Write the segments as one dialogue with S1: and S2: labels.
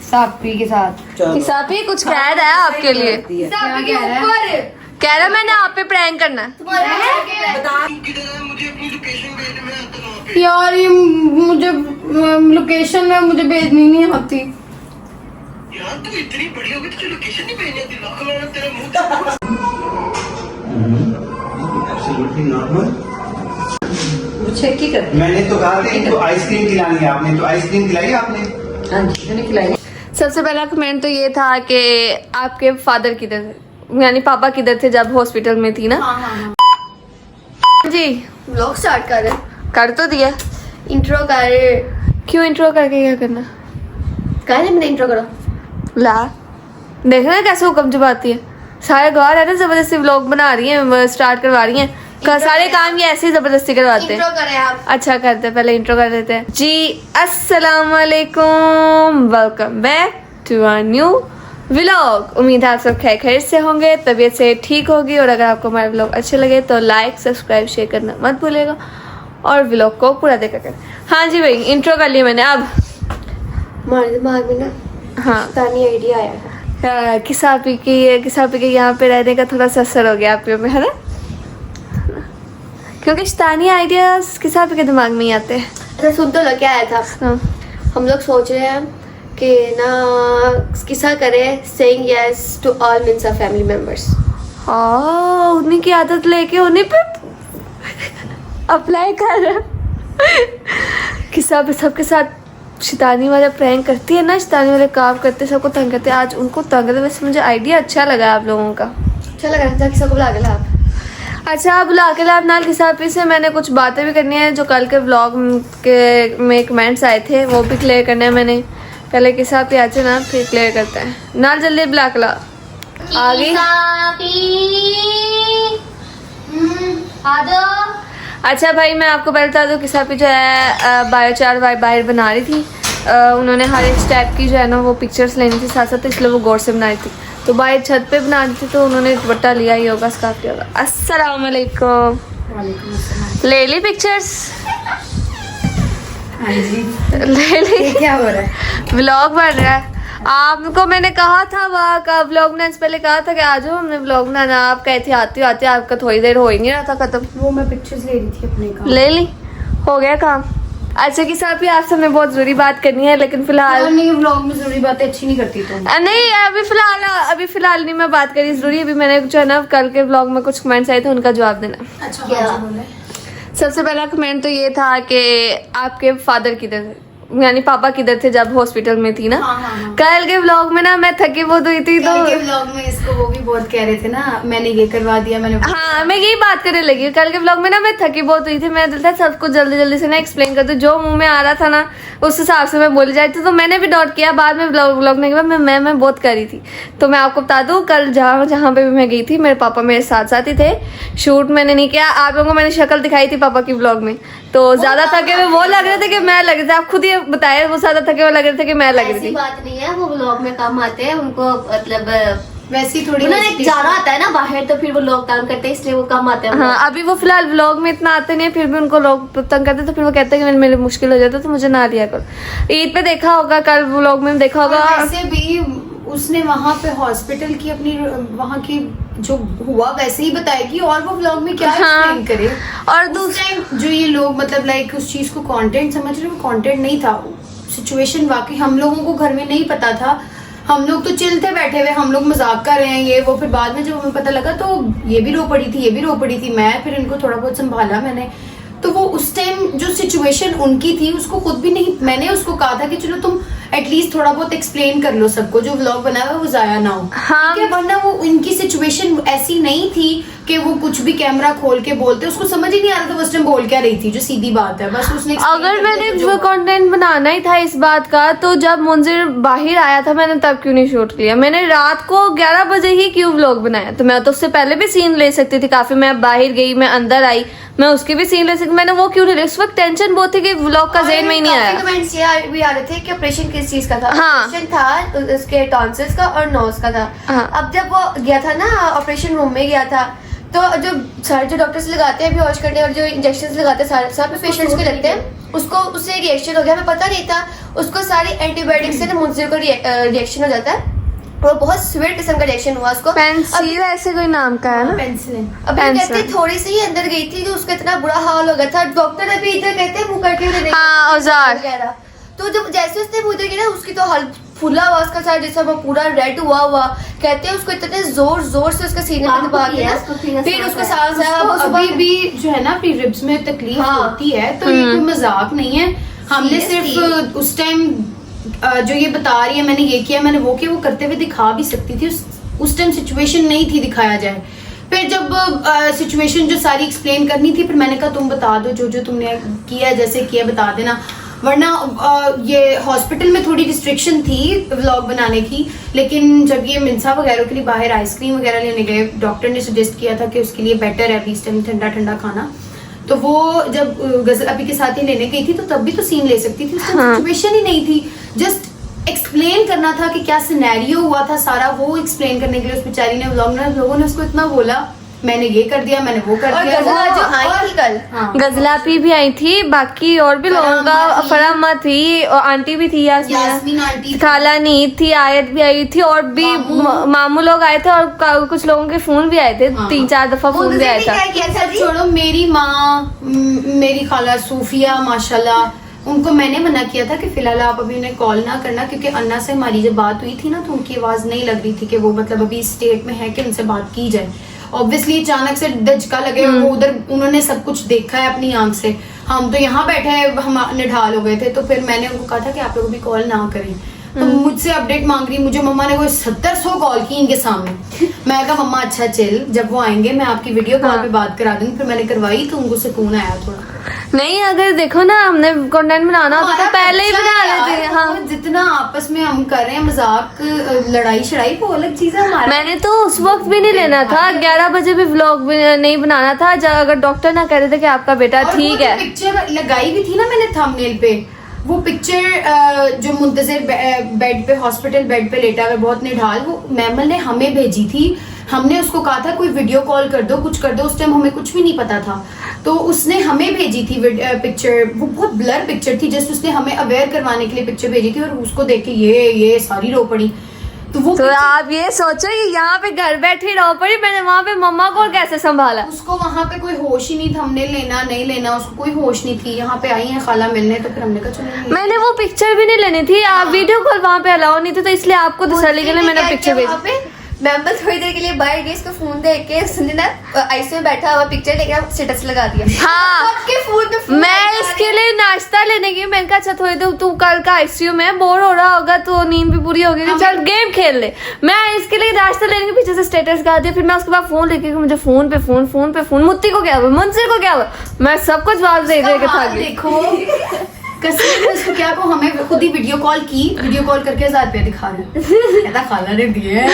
S1: सापी के साथ।
S2: किसापी कुछ कह रहा है आपके लिए,
S1: किसापी के ऊपर
S2: कह रहा है मैंने आप पे प्रैंक करना है।
S1: यार ये मुझे लोकेशन है, मुझे भेजनी नहीं आती
S3: यार। तू इतनी बड़ी होगी तुझे लोकेशन नहीं भेजनी आती? लाख लाना तेरा मुंह। Absolutely normal.
S1: चेक ही कर।
S3: मैंने तो कहा था इनको आइसक्रीम खिलानी है, आपने तो आइसक्रीम खिलाई आपने?
S1: हाँ जी मैंने खिलाई।
S2: सबसे पहला कमेंट तो ये था कि आपके फादर किधर थे, यानी पापा किधर थे जब हॉस्पिटल में थी ना।
S1: हाँ।
S2: जी
S1: व्लॉग स्टार्ट कर रहे,
S2: कर तो दिया।
S1: इंट्रो कर रहे।
S2: क्यों इंट्रो करके क्या करना?
S1: कह रहे मैंने इंट्रो करो।
S2: ला देखना कैसे हुक्म जबाती है, सारे गवार है ना, जबरदस्ती व्लॉग बना रही हैं, स्टार्ट करवा रही हैं, सारे काम ये ऐसे ही जबरदस्ती करवाते हैं।
S1: इंट्रो करें आप।
S2: अच्छा करते हैं, पहले इंट्रो कर देते हैं जी। अस्सलाम वालेकुम, welcome back to our new vlog. उम्मीद है आप सब खैर से होंगे, तबीयत से ठीक होगी, और अगर आपको हमारे व्लॉग अच्छे लगे तो लाइक सब्सक्राइब शेयर करना मत भूलिएगा और व्लॉग को पूरा देखा करें। हाँ जी भाई इंट्रो कर लिया मैंने। अब
S1: हमारे दिमाग में ना
S2: हाँ
S1: तानी आइडिया आया था।
S2: किसापी के यहाँ पे रहने का थोड़ा सा असर हो गया आप में, है ना, क्योंकि शैतानी आइडियाज किसापी के दिमाग में ही आते हैं।
S1: अच्छा सुन तो लो क्या आया था। हम लोग सोच रहे हैं कि ना किसा करे saying yes to all means of family members.
S2: हाँ उन्हीं की आदत लेके उन्हीं पे अप्लाई कर रहे हैं। किसापी सबके साथ शैतानी वाला प्रैंक करती है ना, शैतानी वाले काम करते, सबको तंग करते हैं। आज उनको तंग करते, वैसे मुझे आइडिया अच्छा लगा आप लोगों का।
S1: अच्छा लग रहा था किसा को बुला के ला आप।
S2: अच्छा बुला के लाभ नाल किसापी से मैंने कुछ बातें भी करनी है, जो कल के व्लॉग के में कमेंट्स आए थे वो भी क्लियर करना है मैंने। पहले किसापी आ जाए ना, फिर क्लियर करते हैं ना। जल्दी बुला के ला। आगे अच्छा भाई मैं आपको पहले बता दूँ, किसापी जो है बायोचार बाहर बना रही थी। उन्होंने हर एक स्टेप की जो है ना वो पिक्चर्स लेनी थी साथ साथ, इसलिए वो गौर से बना रही थी। तो बाहर छत पे बना रही थी, तो उन्होंने दुपट्टा लिया ही होगा, स्कार्फ लिया होगा। अस्सलाम वालेकुम। ले ली पिक्चर्स?
S1: हाँ जी
S2: ले ली।
S1: क्या हो रहा है?
S2: व्लॉग बन रहा है। आपको मैंने कहा था वहाँ का व्लॉग बनाने से पहले कहा था कि आ जाओ हमने व्लॉग बनाना, आप कहती आती आपका थोड़ी देर हो ही नहीं रहा था खत्म।
S1: वो मैं पिक्चर्स ले रही थी अपने का।
S2: ले ली, हो गया काम। अच्छा कि साहब आपसे हमने बहुत जरूरी बात करनी है, लेकिन फिलहाल
S1: नहीं व्लॉग में जरूरी बातें अच्छी नहीं करती तो
S2: नहीं अभी फिलहाल नहीं मैं बात करी जरूरी। अभी मैंने जो है ना कल के व्लॉग में कुछ कमेंट्स आए थे उनका जवाब देना।
S1: अच्छा क्या बोले?
S2: सबसे पहला कमेंट तो ये था कि आपके फादर किधर थे, यानी पापा किधर थे जब हॉस्पिटल में थी ना।
S1: हाँ।
S2: कल के व्लॉग में ना मैं थकी बहुत हुई थी, तो
S1: कल के व्लॉग में इसको वो भी बहुत कह रहे थे ना, मैंने ये करवा दिया मैंने।
S2: हाँ मैं यही बात करने लगी। कल के व्लॉग में ना मैं थकी बहुत हुई थी, मैं दिल था सबको जल्दी से ना एक्सप्लेन कर दूं, जो मुंह में आ रहा था ना उस हिसाब से मैं बोली जाती। तो मैंने भी नोट किया बाद में व्लॉग में के बाद मैं बहुत करी थी। तो मैं आपको बता दूं कल जहाँ पे भी मैं गई थी मेरे पापा मेरे साथ ही थे। शूट मैंने नहीं किया, आप लोगों को मैंने शक्ल दिखाई थी पापा की व्लॉग में, तो ज्यादा थके हुए वो लग रहे थे कि मैं लग रही थी। आप खुद ही बताए वो ज्यादा थके हुए लग रहे थे कि मैं लग रही
S4: ऐसी
S2: थी।
S4: बात नहीं है, वो व्लॉग में काम आते हैं उनको, मतलब
S1: वैसी थोड़ी
S4: उन्होंने जाना आता है ना बाहर, तो फिर वो लोग काम करते हैं इसलिए वो काम आते हैं।
S2: हाँ अभी वो फिलहाल व्लॉग में इतना आते नहीं है, फिर भी उनको लोग तंग करते, तो फिर वो कहते हैं कि मेरे मुश्किल हो जाता तो मुझे ना लिया करो। ईद पे देखा होगा, कल व्लॉग में देखा होगा।
S1: वैसे भी उसने वहाँ पे हॉस्पिटल की अपनी वहाँ की जो हुआ वैसे ही बताएगी, और वो व्लॉग में क्या एक्सप्लेन करे।
S2: और
S1: उस टाइम जो ये लोग मतलब लाइक उस चीज को कंटेंट समझ रहे, वो कंटेंट नहीं था। सिचुएशन वाकई हम लोगों को घर में नहीं पता था, हम लोग तो चिल थे बैठे हुए, हम लोग मजाक कर रहे हैं ये वो। फिर बाद में जब हमें पता लगा तो ये भी रो पड़ी थी, ये भी रो पड़ी थी। मैं फिर इनको थोड़ा बहुत संभाला मैंने। तो वो उस टाइम जो सिचुएशन उनकी थी उसको खुद भी नहीं, मैंने उसको कहा था कि चलो तुम एटलीस्ट थोड़ा बहुत एक्सप्लेन कर लो सबको, जो व्लॉग बना हुआ वो जाया ना हो।
S2: हाँ।
S1: ठीक है, वरना वो इनकी सिचुएशन ऐसी नहीं थी कि वो कुछ भी कैमरा खोल के बोलते, उसको समझ ही नहीं आ रहा था वो उस टाइम बोल क्या रही थी, जो सीधी बात है। बस उसने
S2: अगर मैंने वो कंटेंट बनाना ही था इस बात का, तो जब मुंजिर बाहर आया था मैंने तब क्यों नहीं शूट किया? मैंने रात को 11 बजे ही क्यों व्लॉग बनाया? तो मैं तो उससे पहले भी सीन ले सकती थी काफी। मैं बाहर गई, मैं अंदर आई, मैं उसकी भी सीन ले सकती, मैंने वो क्यों नहीं ले? उस वक्त टेंशन बहुत थी कि व्लॉग का ज़हन में ही नहीं आया।
S4: कमेंट्स ये भी आ रहे थे कि ऑपरेशन किस चीज का था।
S2: हाँ।
S4: ऑपरेशन था उसके टॉन्सिल्स का और नोज का था।
S2: हाँ।
S4: अब जब वो गया था ना ऑपरेशन रूम में गया था, तो जो डॉक्टर्स लगाते हैं बेहोश करने और जो इंजेक्शन लगाते हैं सारे पे पेशेंट्स को लगते हैं, उससे रिएक्शन हो गया, हमें पता नहीं था। उसको सारी एंटीबायोटिक से ना मुंजिर को रिएक्शन हो जाता है, और बहुत सिवियर किस्म का रिएक्शन हुआ उसको।
S2: पेंसिल ऐसे कोई नाम का है ना,
S1: पेंसिलिन।
S4: अभी कहते थोड़ी सी ही अंदर गई थी कि उसका इतना बुरा हाल हो गया था। डॉक्टर अभी इधर कहते हैं मुंह करके उधर
S2: हाँ, औजार
S4: वगैरह। तो जब जैसे उसने मुंह देखी ना, उसकी तो हाल फूला हुआ उसका सारा जिसम पूरा रेड हुआ कहते हैं उसको इतने जोर से उसका सीने में दबा के ना, फिर उसको सांस आया। वो
S1: अभी भी जो है ना अपनी रिब्स में तकलीफ होती है, तो ये कोई मजाक नहीं है। हमने सिर्फ उस टाइम जो ये बता रही है मैंने ये किया मैंने वो किया, वो करते हुए दिखा भी सकती थी। उस टाइम सिचुएशन नहीं थी दिखाया जाए। फिर जब सिचुएशन जो सारी एक्सप्लेन करनी थी, फिर मैंने कहा तुम बता दो जो तुमने किया, जैसे किया बता देना, वरना ये हॉस्पिटल में थोड़ी रिस्ट्रिक्शन थी व्लॉग बनाने की। लेकिन जब ये मिंसा वगैरह के लिए बाहर आइसक्रीम वगैरह लेने गए, डॉक्टर ने सजेस्ट किया था कि उसके लिए बेटर है अभी इस टाइम ठंडा खाना। तो वो जब गजल अभी के साथ ही लेने गई थी, तो तब भी तो सीन ले सकती थी, उसकी सिचुएशन ही नहीं थी। जस्ट एक्सप्लेन करना था कि क्या सिनेरियो हुआ था सारा, वो एक्सप्लेन करने के लिए उस बेचारी ने लोगों ने उसको इतना बोला, मैंने ये कर दिया, मैंने वो कर दिया।
S4: गजला जो आई थी कल,
S2: गजलापी भी आई थी, बाकी और भी लोगों का, फरामा थी, और आंटी भी थी,
S1: यास्मीन आंटी,
S2: खाला नीत थी, आयत भी आई थी, और भी मामू लोग आए थे, और कुछ लोगों के फोन भी आए थे, 3-4 दफा फोन भी आया था।
S1: छोड़ो, मेरी माँ, मेरी खाला सूफिया माशाल्लाह, उनको मैंने मना किया था कि फिलहाल आप अभी उन्हें कॉल ना करना, क्योंकि अन्ना से हमारी जब बात हुई थी ना, तो उनकी आवाज नहीं लग रही थी कि वो मतलब अभी स्टेट में है कि उनसे बात की जाए। ऑब्वियसली अचानक से धचका लगे, वो उधर उन्होंने सब कुछ देखा है अपनी आंख से, हम तो यहाँ बैठे हैं, हम निढाल हो गए थे। तो फिर मैंने उनको कहा था कि आप लोग भी कॉल ना करें। तो मुझसे अपडेट मांग रही, मुझे मम्मा ने कोई 70-100 कॉल की इनके सामने। मैं कहा मम्मा अच्छा चल, जब वो आएंगे मैं आपकी वीडियो कॉल पे बात करा दूंगी। फिर मैंने करवाई तो उनको सुकून आया थोड़ा।
S2: नहीं, अगर देखो ना, हमने कंटेंट बनाना होता तो पहले ही बना लेते हैं। हाँ,
S1: जितना आपस में हम कर रहे हैं मजाक, लड़ाई शड़ाई, वो अलग चीज है हमारा।
S2: मैंने तो उस वक्त भी नहीं लेना था, 11 बजे भी व्लॉग नहीं बनाना था, अगर डॉक्टर ना कह रहे थे कि आपका बेटा ठीक है।
S1: पिक्चर लगाई भी थी ना मैंने थंबनेल पे, वो पिक्चर जो मुंतजिर बेड पे, हॉस्पिटल बेड पे लेटा हुआ बहुत निढाल, वो मैमल ने हमें भेजी थी। हमने उसको कहा था कोई वीडियो कॉल कर दो, कुछ कर दो, उस टाइम हमें कुछ भी नहीं पता था। तो उसने हमें भेजी थी पिक्चर, वो बहुत ब्लर पिक्चर थी, जस्ट उसने हमें अवेयर करवाने के लिए पिक्चर भेजी थी, और उसको देख के ये सारी रो पड़ी। तो वो
S2: आप ये सोचो कि यहाँ पे घर बैठी रो पड़ी, मैंने वहाँ पे मम्मा को कैसे संभाला।
S1: उसको वहाँ पे कोई होश ही नहीं था, हमने लेना नहीं लेना, उसको कोई होश नहीं थी। यहाँ पे आई है खाला मिलने, तो फिर हमने कहा चलो।
S2: मैंने वो पिक्चर भी नहीं लेनी थी, आप वीडियो कॉल वहाँ पे अलाउ नहीं थे, तो इसलिए आपको तसल्ली के लिए मैंने पिक्चर भेजी।
S4: मेंबर थोड़ी देर के लिए बाहर गई, इसको फोन देख के उसने ना आईसीयू में बैठा हुआ पिक्चर लेके स्टेटस लगा दिया।
S2: हाँ,
S4: सबके फोन पे फोन
S2: मैं इसके लिए नाश्ता लेने गई, मैंने कहा अच्छा थोड़ी देर तू कल का आईसीयू में बोर हो रहा होगा, तो नींद भी पूरी होगी, चल गेम खेल ले। मैं इसके लिए नाश्ता लेने के पीछे से स्टेटस लगा दिया। फिर मैं उसके बाद फोन लेके मुझे फोन पे फोन, मुत्ती को क्या हुआ, मुंसिर को क्या हुआ, मैं सब कुछ जवाब दे के था।
S1: देखो कसम से उसको क्या को हमें खुद ही वीडियो कॉल करके 1000 रुपया दिखा रहे, कहता खाला ने दिए।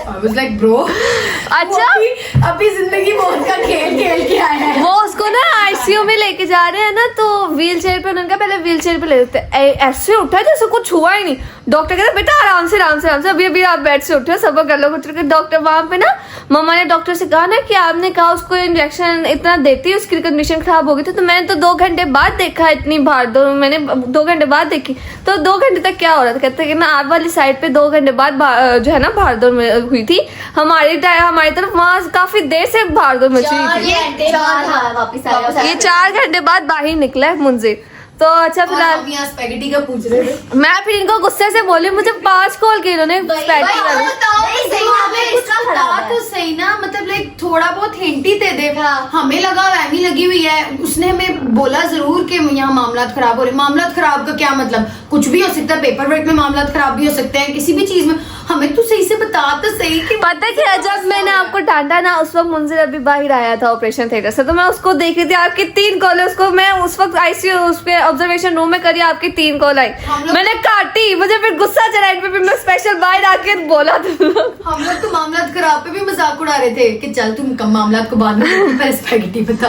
S1: I was like bro,
S2: अच्छा
S1: अभी जिंदगी बहुत का खेल के आया है।
S2: वो उसको ना आईसीयू में लेके जा रहे हैं ना, तो व्हील चेयर पे, उन्होंने कहा पहले व्हील चेयर पे ले लेते। ऐसे उठा जैसे कुछ हुआ ही नहीं। डॉक्टर कहता बेटा आराम से अभी आप बेड से उठे, सब कर लो कुछ। डॉक्टर वहां पे ना, मम्मा ने डॉक्टर से कहा ना कि आपने कहा उसको इंजेक्शन इतना देती है, उसकी कंडीशन खराब हो गई थी। तो मैंने तो 2 घंटे बाद देखा, इतनी भागदौड़ मैंने 2 घंटे बाद देखी। तो 2 घंटे तक क्या हो रहा था, कहते कि ना आप वाली साइड पे 2 घंटे बाद जो है ना भागदौड़ हुई थी। हमारी तरफ वहाँ काफी देर से भागदौड़ मची हुई थी। ये 4 घंटे बाद बाहर निकला है मुंजिर। तो अच्छा फिलहाल
S1: स्पैगेटी का पूछ रहे थे,
S2: मैं फिर इनको गुस्से से बोली, मुझे 5 कॉल की इन्होंने स्पैगेटी वाले।
S1: तो सही ना, मतलब लाइक थोड़ा बहुत हिंट ही दे दे। हमें लगा वहमी लगी हुई है। उसने हमें बोला जरूर कि यहाँ मामलात खराब हो रहे। मामलात खराब का क्या मतलब, कुछ भी हो सकता है, पेपर वर्क में मामलात खराब भी हो सकते हैं, किसी भी चीज में। हमें तो सही से बता तो सही कि
S2: पता क्या, जब मैंने आपको डांटा ना, उस वक्त मुंजिर अभी बाहर आया था ऑपरेशन थिएटर से, तो मैं उसको देख रही थी। आपकी 3 कॉल है उसको, मैं उस वक्त आईसीयू उस पे ऑब्जर्वेशन रूम में करी, आपकी 3 कॉल आई, मैंने काटी। मुझे फिर गुस्सा चला इन पे, फिर मैं स्पेशल बाहर आके बोला था।
S1: हम लोग तो मामला खराब पे भी मजाक उड़ा रहे थे कि चल तुम कम मामला को बाद में पहले स्पैगेटी बता।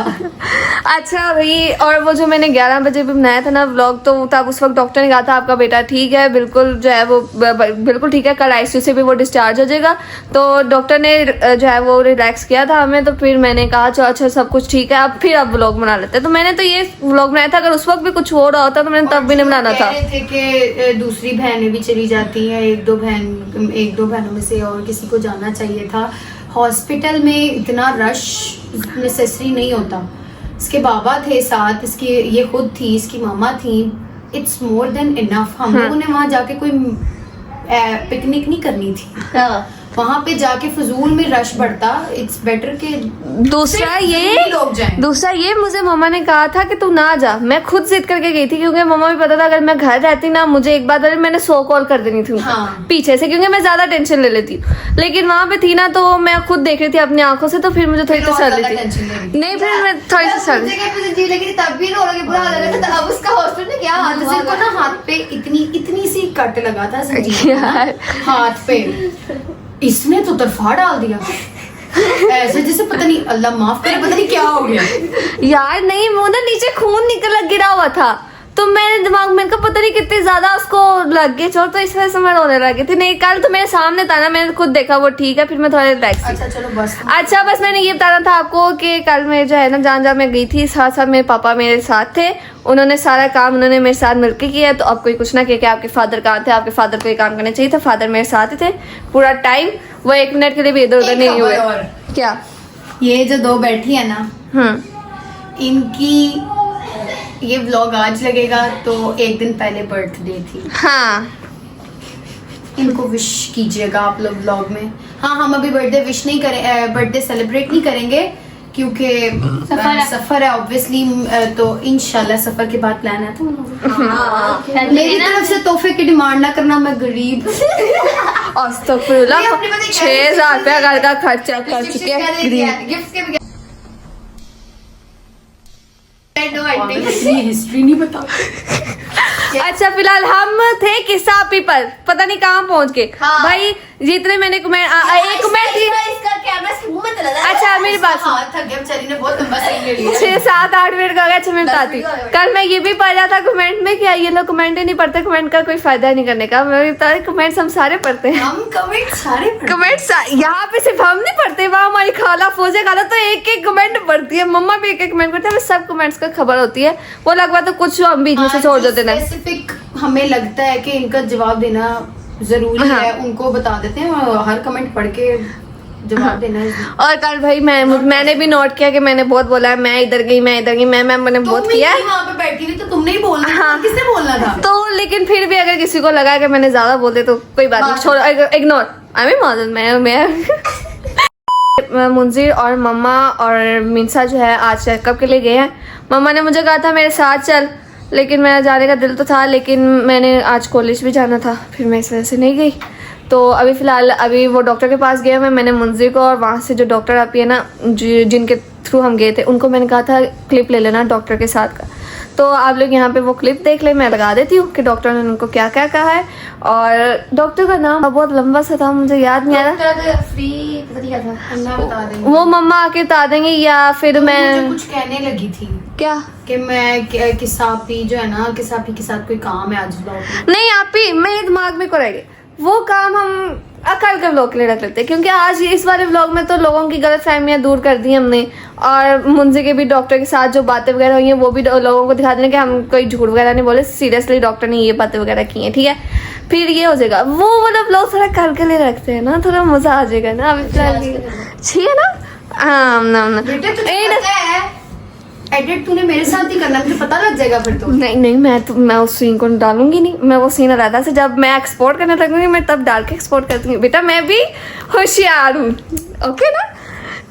S2: अच्छा भाई, और वो जो मैंने 11 बजे भी बनाया था ना व्लॉग, तो तब उस वक्त डॉक्टर ने कहा था आपका बेटा ठीक है, बिल्कुल जो है वो बिल्कुल ठीक है, कल आईसीयू से भी वो डिस्चार्ज हो जाएगा। तो डॉक्टर ने जो है वो रिलैक्स किया था हमें। तो फिर मैंने कहा चलो अच्छा सब कुछ ठीक है, अब फिर अब व्लॉग बना लेते हैं। तो मैंने तो ये व्लॉग बनाया था, अगर उस वक्त भी कुछ हो रहा होता तो मैंने तब भी नहीं बनाना था।
S1: कह रहे थे कि दूसरी बहनें भी चली जाती हैं, एक दो बहनों में से और किसी को जाना चाहिए था। हॉस्पिटल में इतना रश नेसेसरी नहीं होता। इसके बाबा थे साथ, इसकी ये खुद थी, इसकी मामा थी। It's more than enough. हम लोगों ने वहाँ जाके कोई पिकनिक नहीं करनी थी। वहाँ पे जाके फजूल में रश बढ़ता। इट्स बेटर के
S2: दूसरा
S1: लोग जाएं।
S2: दूसरा ये मुझे मम्मा ने कहा था कि तू ना जा। मैं खुद जिद करके गई थी, क्योंकि मम्मा भी पता था अगर मैं घर रहती ना, मुझे एक बार मैंने 100 कॉल कर देनी थी
S1: हाँ।
S2: पीछे से, क्योंकि मैं ज्यादा टेंशन ले लेती हूँ। लेकिन वहाँ पे थी ना, तो मैं खुद देख रही थी अपनी आंखों से, तो फिर मुझे थोड़ी तसल्ली थी। नहीं, फिर मैं थोड़ी तसल्ली।
S4: लेकिन तब भी रो लगे, बुरा लगा था। अब उसका हॉस्पिटल में क्या हाल
S1: मुझे को ना हाथ पे इतनी सी कट लगा था संजीव को ना, हाथ पे। इसने तो तरफा डाल दिया ऐसे जैसे पता नहीं, अल्लाह माफ करे, पता नहीं क्या हो गया
S2: यार। नहीं, वो ना नीचे खून निकल गिरा हुआ था, तो मेरे दिमाग में पता नहीं कितनी ज्यादा उसको लग गई चोट, तो इस वजह से मैं रोने लगी थी। नहीं, कल तो मेरे सामने था ना, मैंने खुद देखा वो ठीक है, फिर मैं थोड़ा रिलैक्स थी।
S1: अच्छा चलो बस।
S2: अच्छा बस मैंने ये बताना था आपको कि कल मैं जो है ना जहाँ मैं गई थी, साथ साथ मेरे पापा मेरे साथ थे। उन्होंने सारा काम उन्होंने मेरे साथ मिलकर किया। तो अब कोई कुछ ना किया कि आपके फादर कहाँ थे, आपके फादर को ये काम करना चाहिए था। फादर मेरे साथ ही थे पूरा टाइम, वो 1 मिनट के लिए भी इधर उधर नहीं हुए। क्या
S1: ये जो दो बैठी है ना, इनकी ये व्लॉग आज लगेगा तो 1 दिन पहले बर्थडे थी।
S2: हाँ,
S1: इनको विश कीजिएगा आप लोग व्लॉग में। हाँ, हम अभी बर्थडे विश नहीं करें, बर्थडे सेलिब्रेट नहीं करेंगे क्योंकि सफर है ऑब्वियसली। तो इंशाल्लाह सफर के बाद प्लान है। तो मेरी तरफ से तोहफे की डिमांड ना करना, मैं गरीब।
S2: अस्तगफिरुल्लाह, 6,000 रुपया घर का खर्चा कर चुके हैं।
S1: हिस्ट्री नहीं बता।
S2: अच्छा फिलहाल हम थे किसापी पर, पता नहीं कहाँ पहुँच गए।
S4: हाँ।
S2: भाई जितने मैंने एक कमेंट थी।
S4: इसका कैमरा इसके मुंह में चला जाए।
S2: अच्छा मेरी बात सुन।
S1: थक गया बेचारी ने, बहुत लंबा सही ले लिया।
S2: 6, 7, 8 मिनट का हो गया। अच्छा मैं बताती हूँ। कल मैं ये भी पढ़ा था कमेंट में, क्या ये लोग कमेंट ही नहीं पढ़ते, कमेंट का कोई फायदा नहीं करने का। मैं बता रही कमेंट्स हम सारे पढ़ते हैं।
S1: हम कमेंट सारे
S2: कमेंट्स यहाँ पे सिर्फ हम नहीं पढ़ते, वहाँ हमारी खाला फौजे खाला तो एक कमेंट पढ़ती है, मम्मा भी एक कमेंट करते हैं, हमें सब कमेंट्स का खबर होती है। वो लगवा तो कुछ हम बीच में से छोड़ देते हैं।
S1: स्पेसिफिक हमें लगता है कि इनका जवाब देना जरूरी है, उनको बता देते हैं और हर कमेंट पढ़ के जवाब देना है।
S2: और कल भाई मैंने भी नोट किया कि मैंने बहुत बोला है, मैं इधर गई मैंने बहुत किया है।
S1: वहाँ पे बैठी हुई तो तुमने ही बोलना था।
S2: हाँ।
S1: किसने बोलना था?
S2: तो लेकिन फिर भी अगर किसी को लगा कि मैंने ज्यादा बोले तो कोई बात नहीं, छोड़ो, इग्नोर। आई एम मौजूद मैं मुंजीर और मम्मा और मिनसा जो है आज चेकअप के लिए गए हैं। मम्मा ने मुझे कहा था मेरे साथ चल, लेकिन मेरा जाने का दिल तो था, लेकिन मैंने आज कॉलेज भी जाना था, फिर मैं इस वजह से नहीं गई। तो अभी फ़िलहाल अभी वो डॉक्टर के पास गया मैंने मुंजीर को, और वहाँ से जो डॉक्टर आती है ना जिनके थ्रू हम गए थे, उनको मैंने कहा था क्लिप ले लेना डॉक्टर के साथ का। तो आप लोग यहाँ पे वो क्लिप देख ले, मैं लगा देती हूँ कि डॉक्टर ने उनको क्या क्या कहा है। और डॉक्टर का नाम बहुत लंबा सा था, मुझे याद नहीं आ रहा।
S4: फ्री पता नहीं क्या था।
S1: अल्लाह बता देंगे।
S2: वो मम्मा आके बता देंगे, या फिर
S1: तो
S2: मैं
S1: मुझे कुछ कहने लगी थी
S2: क्या
S1: कि मैं किसापी जो है ना, किसापी के साथ कोई काम है आज ब्लॉग में।
S2: नहीं आप ही मेरे दिमाग में को रहेगी वो काम, हम कल के व्लॉग के लिए रख लेते हैं, क्योंकि आज इस वाले व्लॉग में तो लोगों की गलत फहमियाँ दूर कर दी हमने। और मुंजी के भी डॉक्टर के साथ जो बातें वगैरह हुई हैं वो भी लोगों को दिखा देना कि हम कोई झूठ वगैरह नहीं बोले, सीरियसली डॉक्टर ने ये बातें वगैरह की हैं, ठीक है। फिर ये हो जाएगा, वो वाला व्लॉग थोड़ा कल के लिए रखते हैं ना, थोड़ा मजा आ जाएगा ना। अभी ठीक है ना। हाँ
S1: बेटे तुझे पता है एडिट तूने मेरे साथ ही करना, मुझे पता लग जाएगा फिर तो।
S2: नहीं मैं उस सीन को डालूंगी नहीं, मैं वो सीन अलग से जब मैं एक्सपोर्ट करने लगूंगी मैं तब डाल के एक्सपोर्ट कर दूंगी। बेटा मैं भी होशियार हूँ, ओके ना।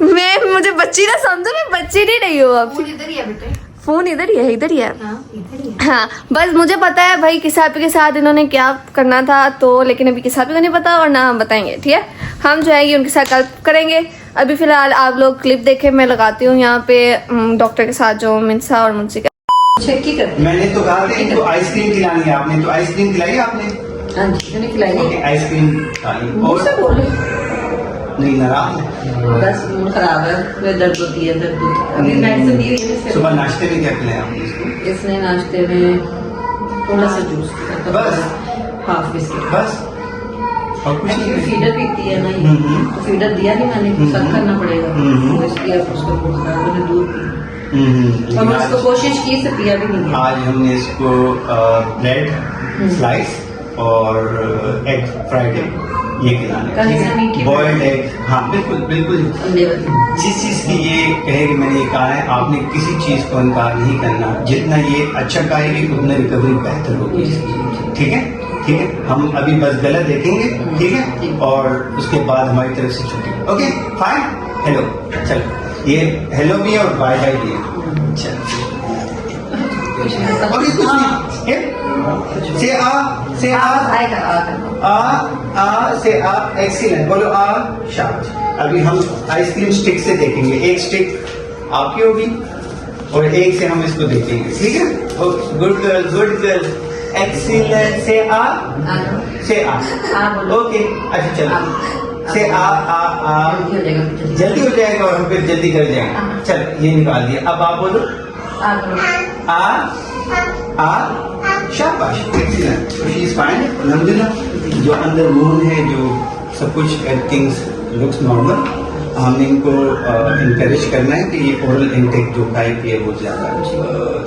S2: मुझे बच्ची ना समझो, मैं बच्ची नहीं रही हूँ अब।
S1: फोन इधर ही है बेटे,
S2: फोन इधर ही है
S1: इधर ही है।
S2: हाँ बस मुझे पता है भाई किसापी के साथ इन्होंने क्या करना था, तो लेकिन अभी किसापी को नहीं पता और ना हम बताएंगे, ठीक है। हम जो है ये उनके साथ कल करेंगे। अभी फिलहाल आप लोग क्लिप देखें, मैं लगाती हूँ यहाँ पे डॉक्टर के साथ जो मिनसा और मुंशी का।
S5: मैंने तो कहा था इनको आइसक्रीम खिलानी है, आपने तो आइसक्रीम खिलाई आपने?
S6: हाँ जी मैंने खिलाई है।
S5: ओके आइसक्रीम खाई। और नींद आराम है?
S6: बस मूड खराब है, फिर दर्द होती है, दर्द होती है। अभी मेडिसिन दी हुई है इससे।
S5: सुबह नाश्ते में क्या खिलाया आपने इसको?
S6: इसने नाश्ते में थोड़ा सा जूस
S5: बस?
S6: Half biscuit.
S5: बस और कुछ नहीं?
S6: फीडर पीती है ना ये, तो फीडर दिया नहीं मैंने, सब करना पड़ेगा, तो इसलिए अब उसको मूड खराब है, मैंने दूध पी और मैं उसको कोशिश की से पिया भी नहीं गया।
S5: आज हमने इसको ब्रेड स्लाइस और एग फ्राइड एग ये
S6: कल इसने मीठी
S5: खिलाना, बॉइल्ड एग। हाँ बिल्कुल बिल्कुल।
S6: अंडे वाली।
S5: जिस चीज की ये कहेगी, मैंने ये कहा है, आपने किसी चीज को इनकार नहीं करना। जितना ये अच्छा कहेगी उतना रिकवरी बेहतर होगी इसकी। ठीक है, ठीक है। हम अभी बस गलत देखेंगे, ठीक है, और उसके बाद हमारी तरफ से छुट्टी। Okay fine. हेलो, चलो ये हेलो भी है और बाय बाय भी है। चलो ओके, कुछ नहीं। से आ
S6: आएगा
S5: से आ एक्सीलेंट बोलो। शाबाश। अभी हम आइसक्रीम स्टिक से देखेंगे, एक स्टिक आपकी होगी और एक से हम इसको देखेंगे, ठीक है। Good girl, good girl, excellent. से आ ओके। अच्छा चलो, से आ जल्दी हो जाएगा और हम फिर जल्दी कर जाएंगे। चलो ये निकाल दिया, अब आप बोलो आ शाबाश, एक्सीलेंट। शी इज फाइन, अल्हम्दुलिल्लाह। जो अंदर मून है, जो सब कुछ एवरीथिंग्स लुक्स नॉर्मल। हमने इनको इनकरेज करना है कि ये ओरल इनटेक जो खाई पिए वो ज़्यादा,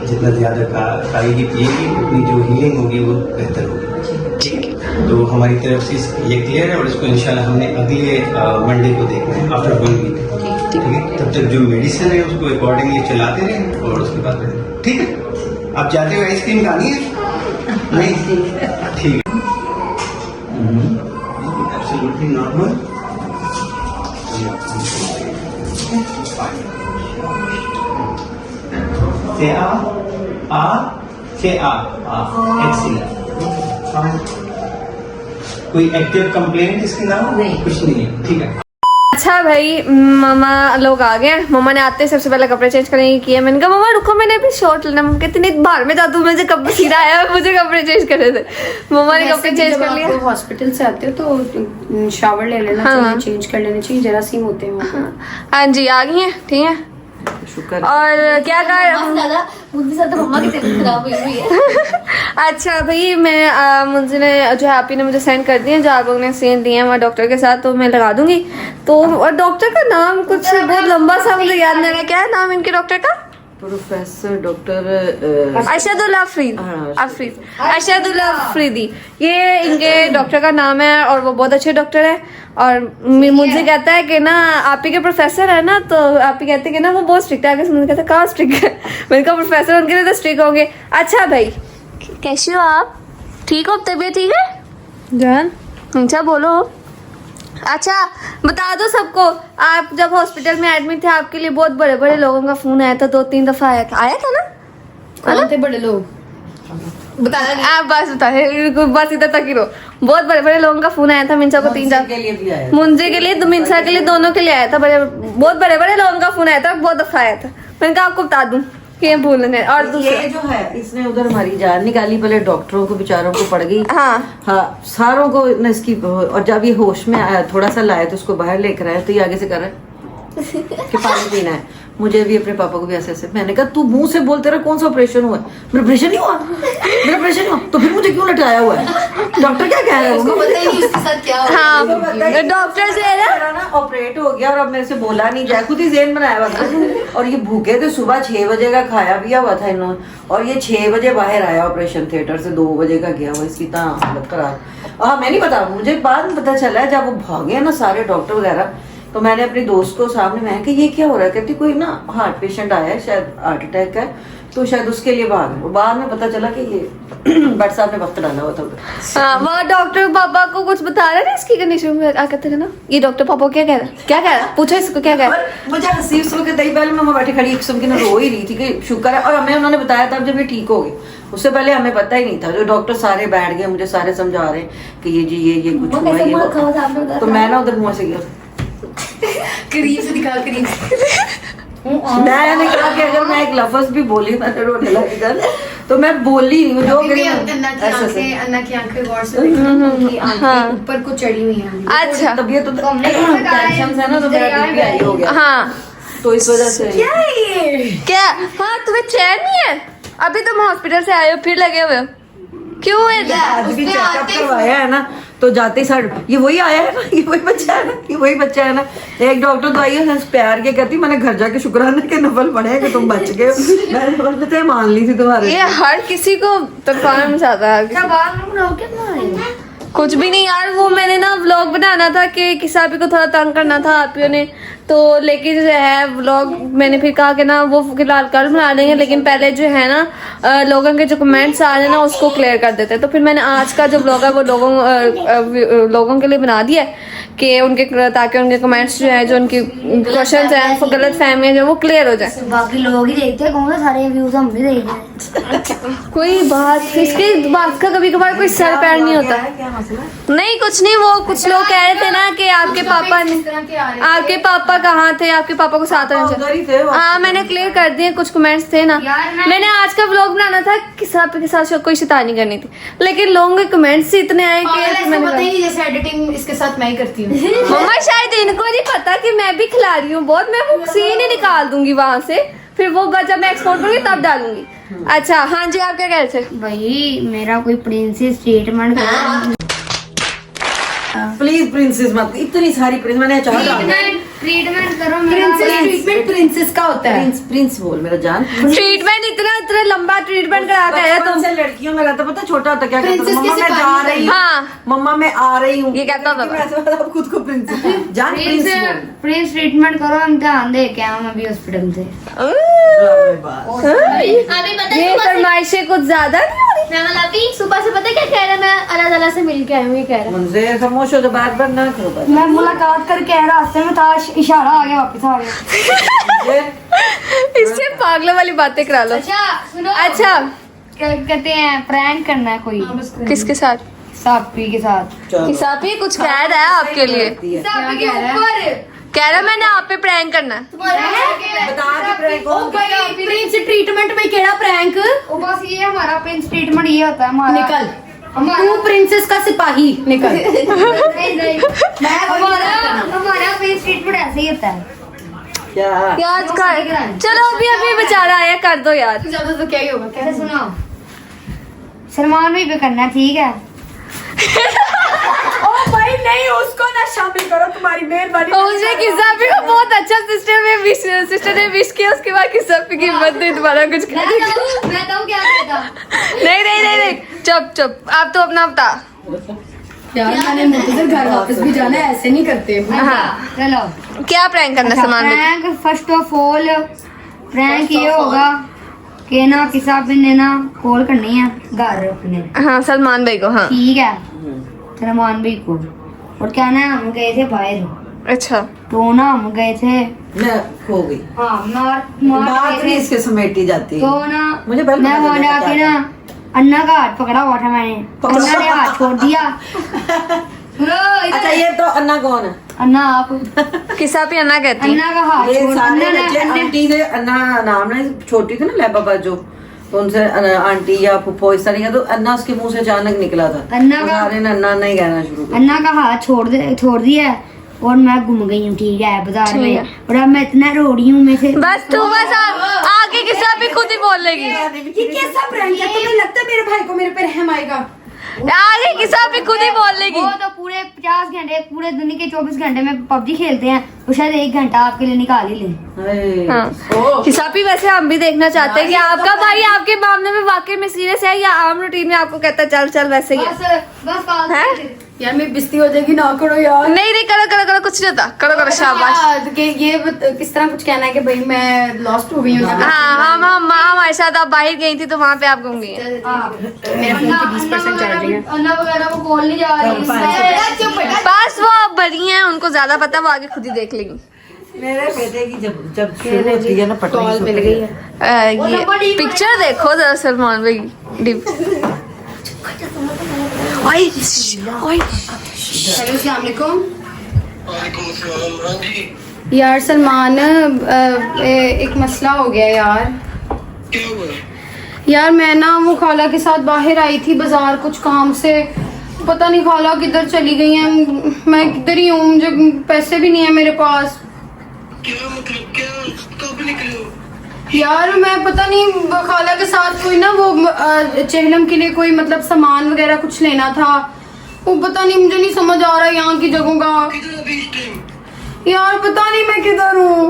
S5: जितना ज़्यादा खाएगी पिएगी उतनी जो हीलिंग होगी वो बेहतर होगी। ठीक है, तो हमारी तरफ से ये क्लियर है और इसको इंशाल्लाह हमने अगले मंडे को देखना है, आफ्टर 1 वीक। ठीक है, तब तक जो मेडिसिन है उसको अकॉर्डिंगली चलाते रहें और उसके बाद ठीक है। आप जाते हो आइसक्रीम खानी है? नहीं, ठीक है, एब्सोल्युटली नॉर्मल। से आ एक्सीलेंट। कोई एक्टिव कंप्लेंट इसके अलावा?
S6: नहीं,
S5: कुछ नहीं है, ठीक है।
S2: अच्छा भाई, मामा लोग आ गए। मामा ने आते ही सबसे पहले कपड़े चेंज करने की किया। मैंने कहा मामा रुको, मैंने अभी शॉर्ट लेना। मम्मा कहती नहीं, बाहर में जा तू, मुझे कपड़े सीधा आया, मुझे कपड़े चेंज करने थे। मामा ने कपड़े चेंज कर लिया।
S1: हॉस्पिटल से आते हो तो शावर ले लेना चाहिए, चेंज कर लेना चाहिए, जरासीम होते हैं वहाँ पे।
S2: हाँ जी, आ गई हैं, ठीक है।
S6: शुक्र।
S2: और क्या कर
S4: ज्यादा मुझे ज्यादा मम्मा की तबीयत खराब हुई है।
S2: अच्छा भाई, मैं मुझे ने जो है आप ही ने मुझे सेंड कर दिए, जो आप लोगों ने सेंड दिए हैं वहाँ डॉक्टर के साथ, तो मैं लगा दूंगी। तो और डॉक्टर का नाम कुछ बहुत लंबा सा मुझे याद नहीं है, क्या है नाम इनके डॉक्टर का?
S6: Professor doctor
S2: Arshadullah Afrid.
S6: हाँ,
S2: अरशदुल्लाह अफरीदी, ये इनके डॉक्टर का नाम है और वो बहुत अच्छे डॉक्टर है। और मुझे कहता है कि ना आप ही के प्रोफेसर है ना, तो आप ही कहते हैं कि ना वो बहुत स्ट्रिक्ट है। आगे से मुझे कहता है कहाँ स्ट्रिक्ट है? मैंने कहा प्रोफेसर उनके लिए तो स्ट्रिक्ट होंगे। अच्छा भाई, कैसी हो आप? ठीक हो? तबीयत ठीक है जान? अच्छा बोलो। अच्छा बता दो सबको, आप जब हॉस्पिटल में एडमिट थे आपके लिए बहुत बड़े बड़े लोगों का फोन आया था, 2-3 दफा आया था ना?
S1: कौन थे बड़े लोग?
S2: बता आप बस बस इधर तक ही रहो। बहुत बड़े बड़े लोगों का फोन आया था। मिंसा को 3
S6: के लिए भी आया।
S2: मुंजे के लिए, मिंसा के लिए, दोनों के लिए आया था। बहुत बड़े बड़े लोगों का फोन आया था, बहुत दफा आया था। मैंने कहा आपको बता दूं कि ये भूलने। और दूसरा
S6: ये जो है, इसने उधर हमारी जान निकाली, पहले डॉक्टरों को बेचारों को पड़ गई।
S2: हाँ
S6: सारों को इसकी, और जब ये होश में आया, थोड़ा सा लाया तो उसको बाहर लेकर आया, तो ये आगे से कर रहा है कि पानी पीना है। मुझे भी अपने पापा को भी ऐसे ऐसे, मैंने कहा तू मुंह से बोलते रहा, कौन सा ऑपरेशन हुआ? मेरा ऑपरेशन नहीं हुआ, मेरा ऑपरेशन हुआ, तो फिर मुझे क्यों लटाया हुआ है? डॉक्टर क्या कह रहा है?
S4: उसको पता ही नहीं उसके साथ क्या हो।
S2: हाँ, डॉक्टर से
S6: मेरा ना ऑपरेट हो गया और अब मेरे से बोला नहीं जाए, खुद ही ज़हन बनाया हुआ था। और ये भूखे थे, सुबह 6 बजे का खाया पिया हुआ था इन्होंने, और ये 6 बजे बाहर आया ऑपरेशन थिएटर से, 2 बजे का गया हुआ। इसकी इतना हालत खराब। हाँ, मैं नहीं पता, मुझे बाद में पता चला है जब वो भागे ना सारे डॉक्टर वगैरह, तो मैंने अपनी दोस्त को सामने, मैं कि ये क्या हो रहा है? कहती कोई ना हार्ट पेशेंट आया है, शायद हार्ट अटैक है, तो शायद उसके लिए भाग। बाद में पता चला कि ये भट्ट साहब ने वक्त डाला हुआ था।
S2: हाँ, वो डॉक्टर पापा को कुछ बता रहे थे इसकी कंडीशन में। क्या कहते थे ना, ये डॉक्टर पापा क्या कह रहा है? पूछो इसको क्या कह रहा है।
S6: मुझे हंसी उस वक्त आई, पहले मैं बैठी खड़ी एक किस्म की ना रो ही रही थी कि शुक्र है। और हमें उन्होंने बताया था जब ये ठीक हो गई, उससे पहले हमें पता ही नहीं था। जो डॉक्टर सारे बैठ गए, मुझे सारे समझा रहे कि ये जी ये कुछ हुआ है, ये। तो मैं ना उधर मुँह से गया,
S4: करीब से दिखा, करीब से।
S6: मैंने कहा कि अगर मैं एक लफ्ज भी बोली, मैंने रोने लगी। तो मैं बोली नहीं, जो
S1: अभी भी
S6: करी
S1: अन्ना की
S6: ऐसे ऐसे।
S1: आंखें, अन्ना की आंखें गौर से देखना, उनकी आंखें ऊपर को चढ़ी हुई हैं।
S2: अच्छा
S6: तबीयत तो टेंशन से ना तो मेरा बीपी हाई हो गया,
S2: हाँ
S6: तो इस वजह से
S2: क्या, हाँ तुम्हें चैन नहीं है? अभी तुम हॉस्पिटल से आए हो फिर लगे हुए हो, क्यों है?
S6: आज भी चेकअप करवाया है ना, तो जाते ही साइड ये वही आया है ना, ये वही बच्चा है ना, ये वही बच्चा है ना। एक डॉक्टर तो आई है प्यार के कहती, मैंने घर जाके शुक्राना के नफल पड़े कि तुम बच गए। मैंने तो मान ली थी तुम्हारे।
S2: ये हर किसी को तड़पाना चाहता है। कुछ भी नहीं यार, वो मैंने ना व्लॉग बनाना था कि किसाबी को थोड़ा तंग करना था आपियों ने, तो लेकिन जो है व्लॉग मैंने फिर कहा कि ना वो फिलहाल कल बना देंगे, लेकिन पहले जो है ना लोगों के जो कमेंट्स आ रहे हैं ना उसको क्लियर कर देते हैं। तो फिर मैंने आज का जो व्लॉग है वो लोगों के लिए बना दिया है कि उनके, ताकि उनके कमेंट्स जो है, जो उनके क्वेश्चन हैं, वो गलत फहमियाँ जो वो क्लियर हो जाए।
S7: बाकी लोग ही देखते हैं, कौन सा सारे व्यूज हम भी देखते हैं।
S2: कोई बात, इसके बात का कभी कभार कोई सर पैर नहीं होता। नहीं कुछ नहीं, वो कुछ लोग कह रहे थे ना कि आपके पापा
S1: इस तरह के आ रहे हैं।
S2: आपके पापा कहाँ थे, आपके पापा को साथ आना
S6: उधर ही थे
S2: चाहिए।
S6: वो।
S2: हाँ मैंने क्लियर कर दिए, कुछ कमेंट्स थे ना। मैंने आज का व्लॉग बनाना था किसाब के साथ कोई शैतानी करनी थी, लेकिन लोगों के कमेंट्स ही इतने आए
S1: पागल है,
S2: कि
S1: इसको पता ही
S2: मैंने
S1: नहीं जैसे एडिटिंग इसके साथ मैं ही करती हूँ।
S2: मम्मा शायद इनको नहीं पता कि मैं भी खिला रही हूँ बहुत, मैं वो सीन ही निकाल दूंगी वहां से, फिर वो जब मैं एक्सपोर्ट करूंगी तब डालूंगी। अच्छा हाँ जी, आप क्या कह रहे थे?
S7: भाई मेरा कोई प्रिंसेस ट्रीटमेंट करो।
S6: प्लीज प्रिंसेस मत, इतनी सारी प्रिंस मैंने चाहा
S7: ट्रीटमेंट करो मेरा।
S1: प्रिंसेस ट्रीटमेंट प्रिंसेस का होता है।
S6: प्रिंस बोल मेरा जान।
S2: ट्रीटमेंट इतना लंबा ट्रीटमेंट करा के आया
S6: बचपन
S2: तुम।
S6: से लड़कियों में रहता, पता छोटा होता क्या कहता
S1: प्रिंसेस
S6: था, मम्मा
S1: किसी
S6: मैं जा
S1: पानी
S6: रही हूँ,
S2: हाँ
S6: मम्मा मैं आ रही हूँ,
S2: ये कहता था।
S6: मैं ऐसे बोला, अब खुद को प्रिंसेस जान, प्रिंस बोल।
S7: प्रिंस ट्रीटमेंट करो, हम ध्यान दे के हम अभी हॉस्पिटल से।
S4: अभी पता
S2: ये फरमाइशें कुछ ज्यादा नहीं हो रही।
S4: मैं अभी सुबह से पता क्या कह रहा है, मैं अल्लाह ताला से मिल के आई हूँ, ये कह रहा
S6: मुझसे खामोश हो, तो बार बार ना करो बस।
S7: मैं मुलाकात करके आया, रास्ते में था, इशारा आ गया, वापस आ गया।
S6: ये
S2: इससे पागलों वाली बातें करा लो।
S7: अच्छा सुनो,
S2: अच्छा
S7: कहते हैं प्रैंक करना है कोई
S2: किसके साथ?
S7: सापी के साथ।
S6: चलो।
S2: किसाबी कुछ कह रहा है आपके लिए,
S7: सापी के ऊपर
S2: कह रहा है मैंने आप पे प्रैंक करना है।
S6: बता के प्रैंक हो।
S1: प्रिंस ट्रीटमेंट में केड़ा प्रैंक?
S7: वो बस ये हमारा प्रिंस ट्रीटमेंट ये होता है हमारा।
S1: निकल,
S7: हमारा
S1: तू प्रिंसेस का सिपाही निकल।
S7: नहीं नहीं हमारा प्रिंस ट्रीटमेंट ऐसे ही होता है।
S6: क्या
S2: यार चलो अभी अभी बेचारा आया, कर दो यार।
S1: ज्यादा तो क्या ही होगा,
S7: कैसे सुनो, सलमान भी पे करना है, ठीक है?
S1: ओ भाई नहीं, उसको ना शामिल करो, तुम्हारी मेहरबानी।
S2: उसने किसाबी को बहुत अच्छा सिस्टर ने विश किया, उसके बाद किसाबी की हिम्मत नहीं दोबारा कुछ
S7: मैं तो क्या कहता।
S2: नहीं चुप आप तो अपना बता।
S1: यार मैंने मुझे घर वापस भी जाना है, ऐसे नहीं करते।
S2: हाँ
S7: चलो
S2: क्या प्रैंक करना सामान में?
S7: Prank first of all prank ये होगा कि ना किसाबी ने ना कॉल करनी है घर अपने,
S2: हाँ सलमान भाई को। हाँ
S7: ठीक है, सलमान भाई को। और क्या ना हम गए थे बाहर,
S2: अच्छा
S7: तो ना हम गए थे,
S6: मैं खो गई,
S7: हाँ मार
S6: बात
S7: गए
S6: नहीं
S7: थे।
S6: इसके समेटी जाती है।
S7: तो ना
S6: मुझे पहले
S7: मैं
S6: पता
S7: वहाँ
S6: चला
S7: जाके
S6: क्या
S7: ना अन्ना का हाथ पकड़ा हुआ था मैंने, अन्ना ने हाथ छोड़ दिया। सुनो, इधर-
S6: अच्छा ये तो अन्ना कौन है?
S7: अन्ना आप,
S2: किसाबी अन्ना कहती है।
S7: अन्ना का हाथ
S6: ये
S7: छोड़,
S6: सारे
S7: अन्ना
S6: बच्चे
S7: ने
S6: आंटी से अन्ना नाम ना, छोटी थी ना लैबा बाजू, तो उनसे आंटी या फुप्पो इस तरह का, तो अन्ना उसके मुंह से अचानक निकला था।
S7: अन्ना का-
S6: सारे ने अन्ना नहीं कहना शुरू कर
S7: अन्ना का हाथ छोड़ दिया और मैं घूम गई हूँ, ठीक है, बाजार
S2: ठीक
S7: में।
S2: है।
S7: और अब मैं इतना रो रही हूँ, मैं से
S2: बस तू बस आगे किसाबी खुद ही बोल लेगी।
S1: ये कैसा प्रैंक है? तुम्हें लगता है मेरे भाई को मेरे पे रहम आएगा?
S2: आगे किसाबी खुद ही बोल लेगी।
S7: वो तो पूरे 50 घंटे, पूरे दुनिया के 24 घंटे में पबजी खेलते हैं, तो शायद 1 घंटा आपके लिए निकाल ही ले।
S6: हाय।
S2: हाँ किसाबी वैसे हम भी देखना चाहते हैं कि आपका भाई आपके मामले में वाकई में सीरियस है या आम रूटीन में आपको कहता है चल वैसे ही है?
S7: बस फालतू
S2: हैं?
S7: के-
S1: यार मेरी बिस्ती हो जाएगी, ना करो यार।
S2: नहीं करो कुछ नहीं होता, करो शाबाश।
S1: कि ये किस तरह कुछ कहना है कि भाई मैं लॉस्ट हो गई हूँ।
S2: हाँ हम हमारे साथ आप बाहर गई थी तो वहाँ पे आप घूमी है।
S1: मेरे फोन की 20% चार्जिंग है।
S7: अन्ना वगैरह को कॉल नहीं जा रही।
S2: बस वो बड़ी हैं, उनको ज्यादा पता, वो आगे खुद ही देख लेंगी।
S6: मेरे बेटे की जब शुरू होती है ना पटनी
S1: कॉल मिल गई है।
S2: ये पिक्चर देखो जरा सलमान भाई डिप। ओए
S1: हेलो अस्सलाम वालेकुम।
S3: वालेकुम अस्सलाम। हाँ जी,
S1: यार सलमान, एक मसला हो गया यार।
S3: क्या हुआ?
S1: यार मैं ना वो खाला के साथ बाहर आई थी बाजार कुछ काम से, पता नहीं खाला किधर चली गई हैं। मैं किधर ही हूँ, मुझे पैसे भी नहीं है मेरे पास।
S3: क्या मतलब, क्या कब निकले हो?
S1: यार मैं पता नहीं खाला के साथ कोई ना वो चेहलम के लिए कोई मतलब सामान वगैरह कुछ लेना था। वो पता नहीं, मुझे नहीं समझ आ रहा यहाँ की जगहों का।
S3: किधर अभी इस टाइम?
S1: यार पता नहीं मैं किधर हूँ।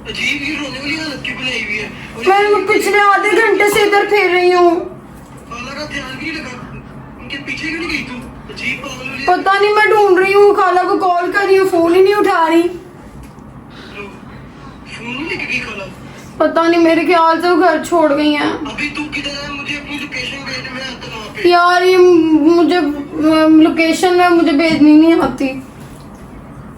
S3: अजीब ही रोने वाली हालत क्यों बनाई हुई है? और
S1: मैं पिछले आधे घंटे से इधर फिर रही हूँ,
S3: खाला का ध्यान भी नहीं लगा, उनके पीछे क्यों नहीं गई तू? अजीब पागल वाली
S1: पता नहीं मैं ढूंढ रही हूँ, खाला को कॉल कर रही हूँ, फोन ही नहीं उठा रही।
S3: फोन नहीं लेके गई खाला?
S1: पता नहीं, मेरे ख्याल से वो घर छोड़ गई हैं।
S3: अभी तू किधर है? मुझे अपनी लोकेशन भेज, मैं आता वहाँ पे।
S1: यार ये मुझे लोकेशन है मुझे भेजनी नहीं आती।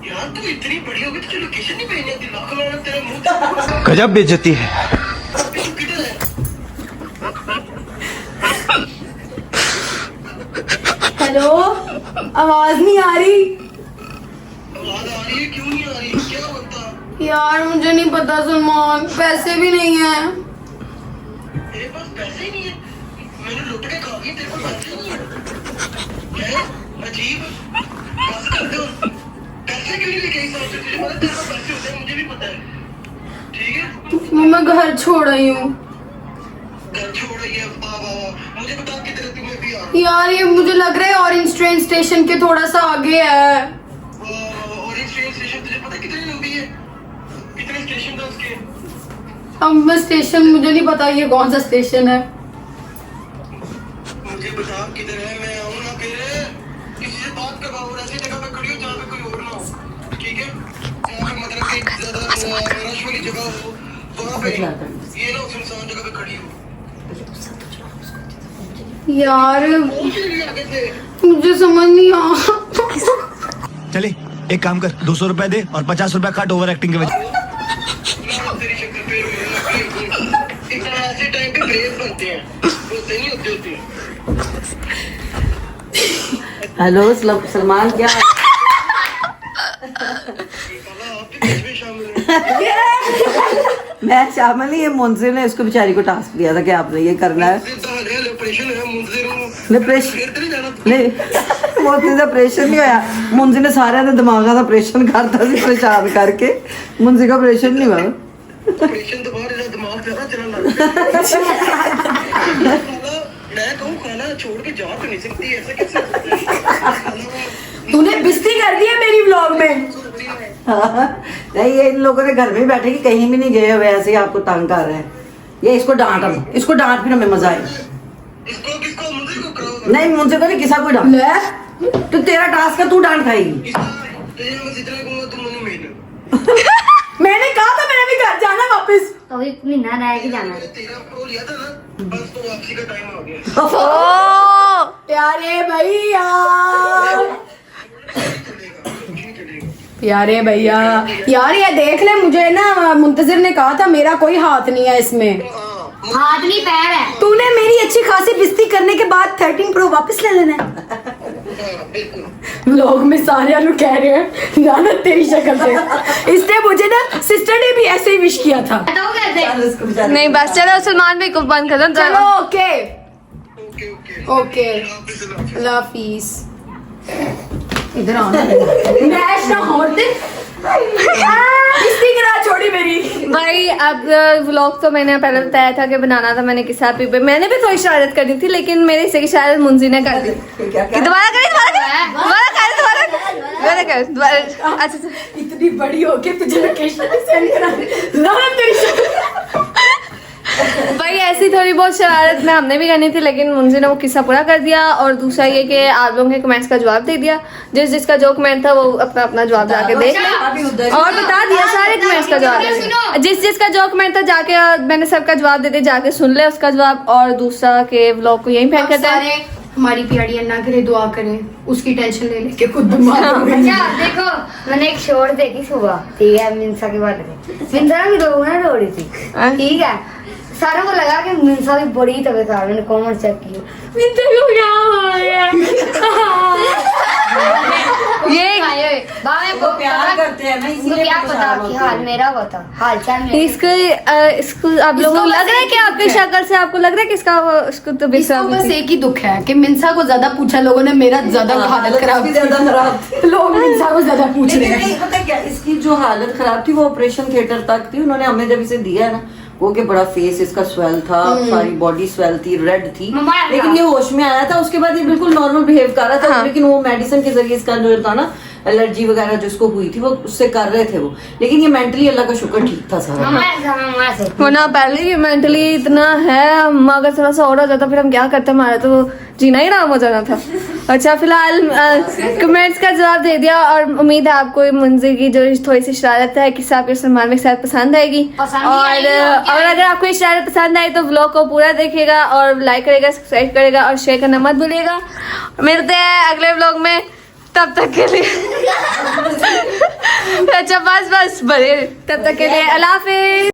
S3: यार तू इतनी बड़ी हो गई, तुझे लोकेशन नहीं भेजनी आती? लाख लाना तेरा मुंह।
S5: गजब बेइज्जती है।
S3: अभी तू किधर है?
S1: हेलो, आवाज नहीं आ रही?
S3: आवाज आ रही है, क्यों नहीं आ रही? क्या होता?
S1: यार मुझे नहीं पता सलमान, पैसे भी नहीं है।
S3: तेरे पास पैसे ही नहीं है? मैंने लुट के खा गई, तेरे पास पैसे ही नहीं है? क्या अजीब बस कर दो। पैसे क्यों नहीं लेके आई साथ से? तुझे पता है तेरे पास पैसे होते हैं, मुझे भी पता है। ठीक है,
S1: मैं घर छोड़ रही हूँ।
S3: घर छोड़ रही है? वाह वाह वाह। मुझे बता किधर है तू, मैं भी आ रहा हूँ।
S1: यार ये मुझे लग रहा है ऑरेंज ट्रेन स्टेशन के थोड़ा सा आगे है।
S3: ऑरेंज ट्रेन स्टेशन तुझे पता है कितनी लंबी है? कितने स्टेशन था उसके?
S1: अब मैं स्टेशन मुझे नहीं पता ये कौन सा स्टेशन है।
S3: मुझे बता किधर है, मैं आऊँ ना फिर। किसी से बात करवाओ और ऐसी जगह पे खड़ी हो जहाँ पे कोई और ना हो, ठीक है? जहाँ पे मतलब कि ज्यादा रश वाली जगह हो, वहाँ पे ये ना सुनसान जगह पे खड़ी हो।
S1: यार
S3: वो किधर भी आगे थे?
S1: मुझे समझ नहीं आ रहा।
S8: चले एक काम कर, 200 रुपए दे और 50 रुपए काट ओवर एक्टिंग के वजह।
S3: तेरी शक्ल पे इतना ऐसे टाइम पे ब्रेव बनते हैं, होते नहीं होते।
S6: हेलो सलमान, क्या है?
S3: आप भी बीच में शामिल हैं।
S6: मैं शामिल नहीं, ये मुंजिर ने इसको बेचारी को टास्क दिया था कि आपने ये करना है।
S3: ऑपरेशन है मुंजिर
S6: ऑपरेशन
S3: फिर तो नहीं जाना।
S6: नहीं, मुंजिर ਦਾ ਆਪਰੇਸ਼ਨ ਨਹੀਂ ਹੋਇਆ। ਮੁੰਜ਼ੀ ਨੇ ਸਾਰਿਆਂ ਦੇ ਦਿਮਾਗਾਂ ਦਾ ਆਪਰੇਸ਼ਨ ਕਰਤਾ ਸੀ ਪਰੇਸ਼ਾਨ ਕਰਕੇ। ਮੁੰਜ਼ੀ ਦਾ ਆਪਰੇਸ਼ਨ ਨਹੀਂ ਹੋਇਆ।
S3: ऑपरेशन तो बाहर इधर दिमाग ज्यादा चलने लग गया। मैं कहूँ खाना छोड़ के जा तो नहीं सकती, ऐसा कैसे हो सकता है?
S1: तूने बिस्ती कर दी है मेरी व्लॉग में।
S6: नहीं, ये इन लोगों के घर में बैठे कि कहीं भी नहीं गए हुए, ऐसे ही आपको तंग कर रहे हैं। ये इसको डांट फिर हमें मजा आए।
S3: इसको किसको मुंजिर को कराओ?
S6: नहीं, मुझे को नहीं, किसा कोई डांट। तो तेरा टास्क है, तू डांट खाएगी।
S3: बस इतना कहूँगा तुम मनो मेरे।
S1: मैंने कहा था मैंने भी घर जाना वापस।
S7: तो एक महीना रह के जाना है।
S3: तेरा प्रो लिया था ना, बस तो वापसी का टाइम आ गया।
S1: प्यारे भैया, प्यारे भैया, यार ये देख ले, मुझे ना मुंतजिर ने कहा था मेरा कोई हाथ नहीं है इसमें।
S7: हाथ नहीं पैर है।
S1: तूने मेरी अच्छी खासी बिस्ती करने के बाद 13 प्रो वापस ले लेना है। लोग में सारे लोग कह रहे हैं नाना तेरी शक्ल से। इसने मुझे ना सिस्टर ने भी ऐसे ही विश किया था।
S7: तो कैसे?
S2: नहीं बस चलो सलमान भाई को बंद कर दो।
S1: चलो ओके
S3: ओके ओके
S1: ओके, अल्लाह हाफिज। इधर आना मैच ना होते बिस्ती करा छोड़ी मेरी।
S2: भाई अब व्लॉग तो मैंने पहले बताया था कि बनाना था, मैंने किस पे भी मैंने भी थोड़ी शरारत कर दी थी, लेकिन मेरे हिस्से की शरारत मुंजी ने कर दी। कि दोबारा कर। अच्छा
S1: इतनी बड़ी हो के तुझे लोकेशन सेंड करा लाना तेरी शक्ल।
S2: भाई ऐसी थोड़ी बहुत शरारत में हमने भी करनी थी, लेकिन मुंजी ने वो किस्सा पूरा कर दिया। और दूसरा ये कि आप लोगों के कमेंट्स का जवाब दे दिया। जिसका जो कमेंट था वो अपना अपना जवाब जाके देख लिया और बता दिया सारे कमेंट्स का जवाब। जिसका जो कमेंट था जाके मैंने सबका जवाब दे दिया, जाके सुन ले उसका जवाब। और दूसरा के व्लॉग को यहीं फेंक करते हैं।
S1: हमारी प्यारी अन्ना के लिए दुआ करें, उसकी टेंशन ले लेके खुद बीमार हो गई।
S7: अच्छा देखो, मैंने एक शोर देखी सुबह, ठीक है, मिंसा के बारे में। मिंसा भी रो रही थी, ठीक है। सारों को लगा कि मिंसा भी बड़ी तबीयत खराब। मैंने कॉमेंट चेक किया, मिंसा को क्या हो गया।
S2: ये
S7: बाबा को प्यार
S6: करते हैं ना,
S7: उनको
S6: इसीलिए
S7: क्या
S6: परेशान
S7: पता
S6: होते
S7: कि
S6: हैं।
S7: हाल मेरा हुआ था, हाल चाल मेरा।
S2: इसको आप लोगों को
S1: इसको
S2: लग
S1: बस
S2: रहा है
S1: एक
S2: कि
S1: ही
S2: आपकी
S1: दुख है।
S2: शक्ल से आपको लग रहा है कि इसको तो बेसब्री
S1: इसको बस
S2: थी।
S1: एक ही दुख है कि मिंसा को ज्यादा पूछा लोगों ने, मेरा ज्यादा
S6: हाँ,
S1: हालत खराब
S6: उसकी ज्यादा खराब थी।
S1: लोग मिंसा को ज्यादा पूछ रहे
S6: लेकिन
S1: हैं।
S6: नहीं, पता क्या, इसकी जो हालत खराब थी वो ऑपरेशन थिएटर तक थी। उन्होंने हमें जब इसे दिया है ना, वो के बड़ा फेस इसका स्वेल था, सारी बॉडी स्वेल थी, रेड थी,
S7: मम्मा,
S6: लेकिन ये होश में आया था। उसके बाद ये बिल्कुल नॉर्मल बिहेव कर रहा था।
S2: हाँ।
S6: लेकिन वो मेडिसिन के जरिए इसका जो था ना, एलर्जी वगैरह जिसको हुई थी वो उससे कर रहे थे वो, लेकिन ये मेंटली अल्लाह का शुक्र ठीक था सारा।
S7: मम्मा से
S2: होना पहले ही मेंटली इतना है, हम अगर थोड़ा सा और हो जाता फिर हम क्या करते, हमारा तो जीना ही आराम हो जाना था। अच्छा फिलहाल कमेंट्स का जवाब दे दिया और उम्मीद है आपको मुंजी की जो थोड़ी सी शरारत है कि आपके सलमान में शायद पसंद आएगी।
S7: पसंद ही
S2: और
S7: आएगी, और क्या
S2: और अगर आपको ये शरारत पसंद आई तो व्लॉग को पूरा देखिएगा और लाइक करेगा, सब्सक्राइब करेगा और शेयर करना मत भूलिएगा। मिलते हैं अगले व्लॉग में, तब तक के लिए अच्छा बस बड़े, तब तक के लिए अल्लाह हाफिज।